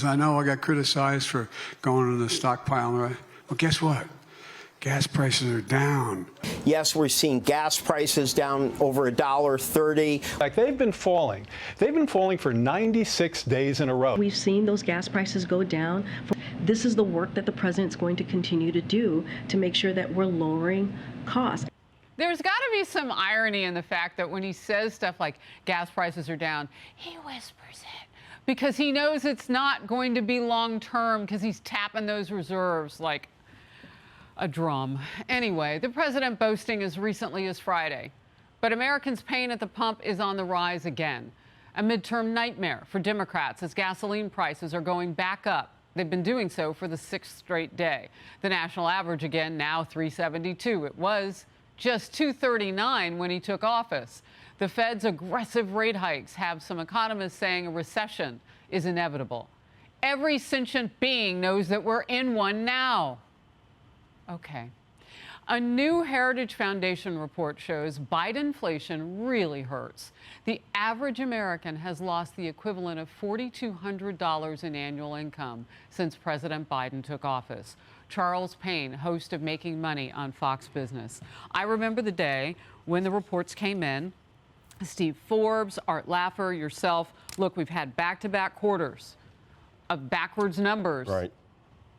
I know I got criticized for going to the stockpile. Well, guess what? Gas prices are down. Yes, we're seeing gas prices down over $1.30. Like they've been falling. They've been falling for 96 days in a row. We've seen those gas prices go down. This is the work that the president's going to continue to do to make sure that we're lowering costs. There's got to be some irony in the fact that when he says stuff like gas prices are down, he whispers it because he knows it's not going to be long term because he's tapping those reserves like a drum. Anyway, the president boasting as recently as Friday. But Americans' pain at the pump is on the rise again. A midterm nightmare for Democrats as gasoline prices are going back up. They've been doing so for the 6th straight day. The national average again now $3.72. It was just $2.39 when he took office. The Fed's aggressive rate hikes have some economists saying a recession is inevitable. Every sentient being knows that we're in one now. Okay. A new Heritage Foundation report shows Bidenflation really hurts. The average American has lost the equivalent of $4,200 in annual income since President Biden took office. Charles Payne, host of Making Money on Fox Business. I remember the day when the reports came in. Steve Forbes, Art Laffer, yourself. Look, we've had back-to-back quarters of backwards numbers.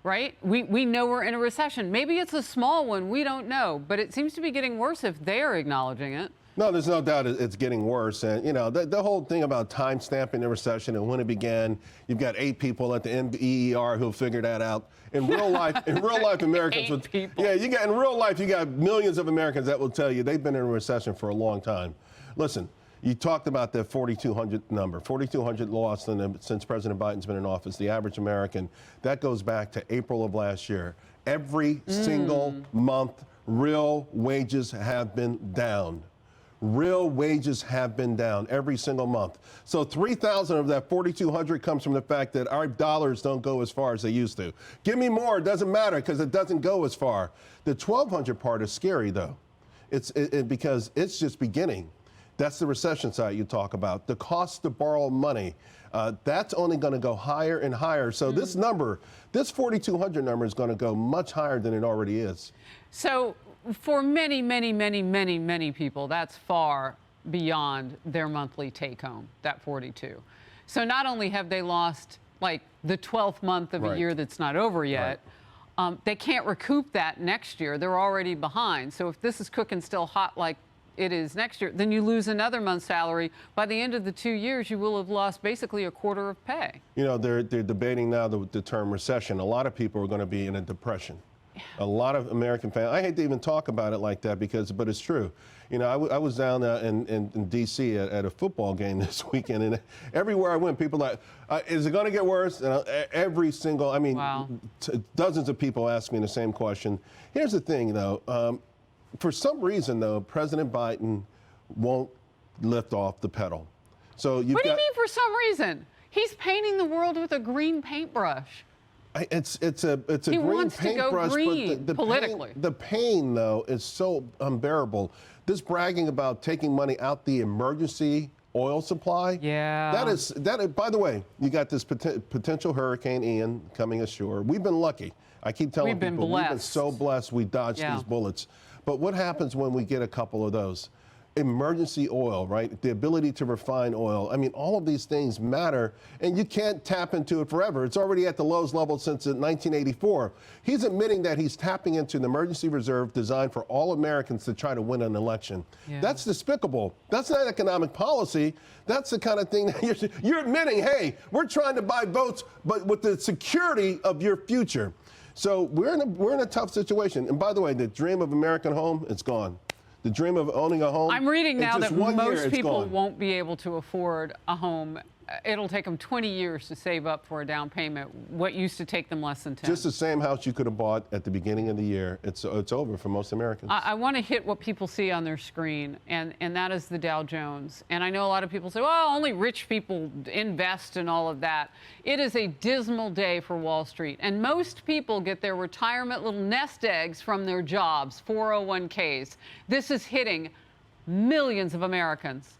Right? We know we're in a recession. Maybe it's a small one. We don't know. But it seems to be getting worse if they're acknowledging it. No, there's no doubt it's getting worse. And, you know, the whole thing about time stamping the recession and when it began, you've got 8 people at the NBER who'll figure that out. In real life, Americans would. Yeah, in real life, you got millions of Americans that will tell you they've been in a recession for a long time. Listen, you talked about the 4,200 number. 4,200 lost since President Biden's been in office. The average American, that goes back to April of last year. Every single month, real wages have been down. Real wages have been down every single month. So 3,000 of that 4,200 comes from the fact that our dollars don't go as far as they used to. Give me more, it doesn't matter because it doesn't go as far. The 1,200 part is scary though. Because it's just beginning. That's the recession side you talk about. The cost to borrow money, that's only going to go higher and higher. So this number, this 4,200 number is going to go much higher than it already is. So for many, many, many, many, many people, that's far beyond their monthly take home, that 42. So not only have they lost like the 12th month of a year that's not over yet, they can't recoup that next year. They're already behind. So if this is cooking still hot like it is next year, then you lose another month's salary. By the end of the 2 years, you will have lost basically a quarter of pay. You know, they're debating now the term recession. A lot of people are going to be in a depression. A lot of American families, I hate to even talk about it like that but it's true. You know, I was down in D.C. at a football game this weekend, and everywhere I went, people are like, is it going to get worse? And every single, I mean, dozens of people ask me the same question. Here's the thing, though. For some reason, though, President Biden won't lift off the pedal. So what do you mean for some reason? He's painting the world with a green paintbrush. It's a green paintbrush, but the pain, though, is so unbearable. This bragging about taking money out the emergency oil supply. Yeah. That is, by the way, you got this potential Hurricane Ian coming ashore. We've been lucky. I keep telling people, we've been so blessed we dodged these bullets. But what happens when we get a couple of those? Emergency oil, right? The ability to refine oil. I mean, all of these things matter, and you can't tap into it forever. It's already at the lowest level since 1984. He's admitting that he's tapping into an emergency reserve designed for all Americans to try to win an election. Yeah. That's despicable. That's not economic policy. That's the kind of thing that you're admitting, hey, we're trying to buy votes, but with the security of your future. So we're in a tough situation. And by the way, the dream of American home, it's gone. The dream of owning a home. I'm reading now that most people won't be able to afford a home. It'll take them 20 years to save up for a down payment. What used to take them less than 10. Just the same house you could have bought at the beginning of the year. It's over for most Americans. I want to hit what people see on their screen, and that is the Dow Jones. And I know a lot of people say, well, only rich people invest and all of that. It is a dismal day for Wall Street. And most people get their retirement little nest eggs from their jobs, 401ks. This is hitting millions of Americans.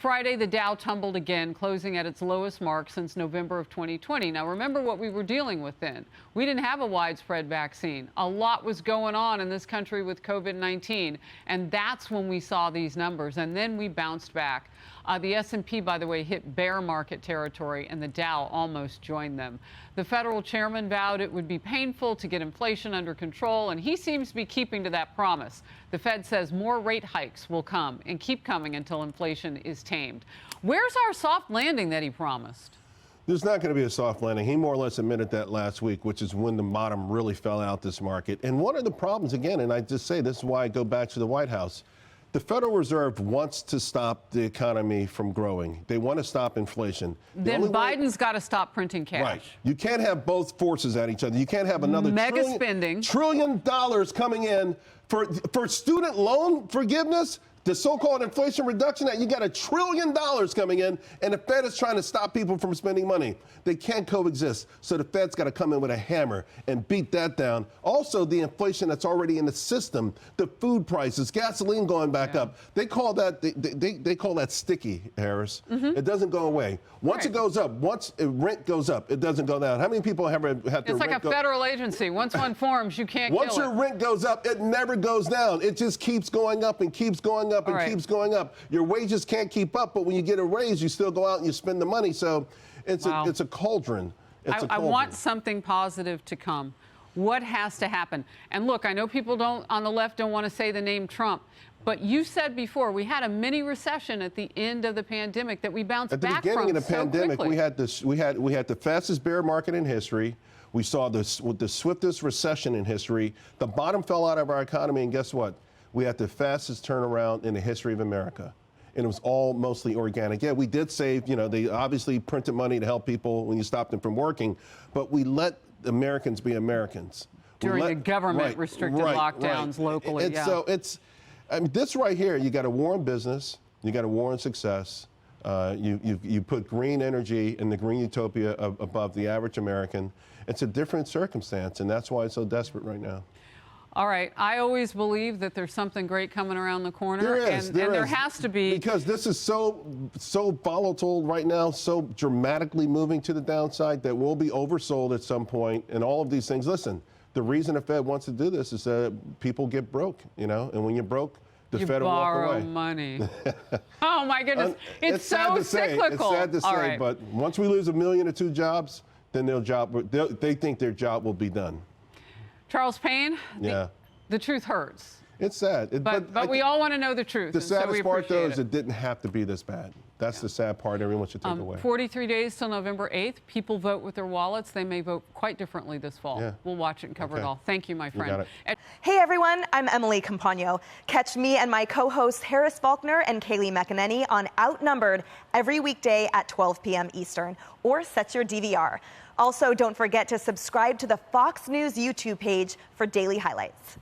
Friday, the Dow tumbled again, closing at its lowest mark since November of 2020. Now, remember what we were dealing with then. We didn't have a widespread vaccine. A lot was going on in this country with COVID-19, and that's when we saw these numbers, and then we bounced back. The S&P, by the way, hit bear market territory, and the Dow almost joined them. The federal chairman vowed it would be painful to get inflation under control, and he seems to be keeping to that promise. The Fed says more rate hikes will come and keep coming until inflation is tamed. Where's our soft landing that he promised? There's not going to be a soft landing. He more or less admitted that last week, which is when the bottom really fell out this market. And one of the problems, again, and I just say this is why I go back to the White House, the Federal Reserve wants to stop the economy from growing. They want to stop inflation. Then Biden's got to stop printing cash. Right. You can't have both forces at each other. You can't have another $1 trillion coming in for student loan forgiveness. The so-called Inflation Reduction Act, you got $1 trillion coming in, and the Fed is trying to stop people from spending money. They can't coexist. So the Fed's got to come in with a hammer and beat that down. Also, the inflation that's already in the system, the food prices, gasoline going back up. They call that they call that sticky, Harris. It doesn't go away. Once it goes up, once rent goes up, it doesn't go down. How many people have their rent It's like a federal agency. Once one forms, you can't kill it. Once your rent goes up, it never goes down. It just keeps going up and keeps going up and keeps going up. Your wages can't keep up, but when you get a raise, you still go out and you spend the money. So it's a cauldron. I want something positive to come. What has to happen? And look, I know people on the left don't want to say the name Trump, but you said before we had a mini recession at the end of the pandemic that we bounced back from. At the beginning of the pandemic, quickly. we had the fastest bear market in history. We saw the swiftest recession in history. The bottom fell out of our economy, and guess what? We had the fastest turnaround in the history of America. And it was all mostly organic. Yeah, we did save, they obviously printed money to help people when you stopped them from working, but we let Americans be Americans. During the government restricted lockdowns locally. And so this right here, you got a war on business, you got a war on success. You put green energy and the green utopia above the average American. It's a different circumstance, and that's why it's so desperate right now. All right. I always believe that there's something great coming around the corner. There has to be. Because this is so volatile right now, so dramatically moving to the downside that we'll be oversold at some point, and all of these things. Listen, the reason the Fed wants to do this is that people get broke, and when you're broke, the Fed will walk away. You borrow money. Oh, my goodness. It's so cyclical. It's sad to say, but once we lose 1 million or 2 jobs, then they think their job will be done. Charles Payne, the truth hurts. It's sad. But we all want to know the truth. The saddest part, though, is it didn't have to be this bad. That's the sad part everyone should take away. 43 days till November 8th. People vote with their wallets. They may vote quite differently this fall. Yeah. We'll watch it and cover it all. Thank you, my friend. You got it. Hey, everyone. I'm Emily Campagno. Catch me and my co-hosts Harris Faulkner and Kaylee McEnany on Outnumbered every weekday at 12 p.m. Eastern, or set your DVR. Also, don't forget to subscribe to the Fox News YouTube page for daily highlights.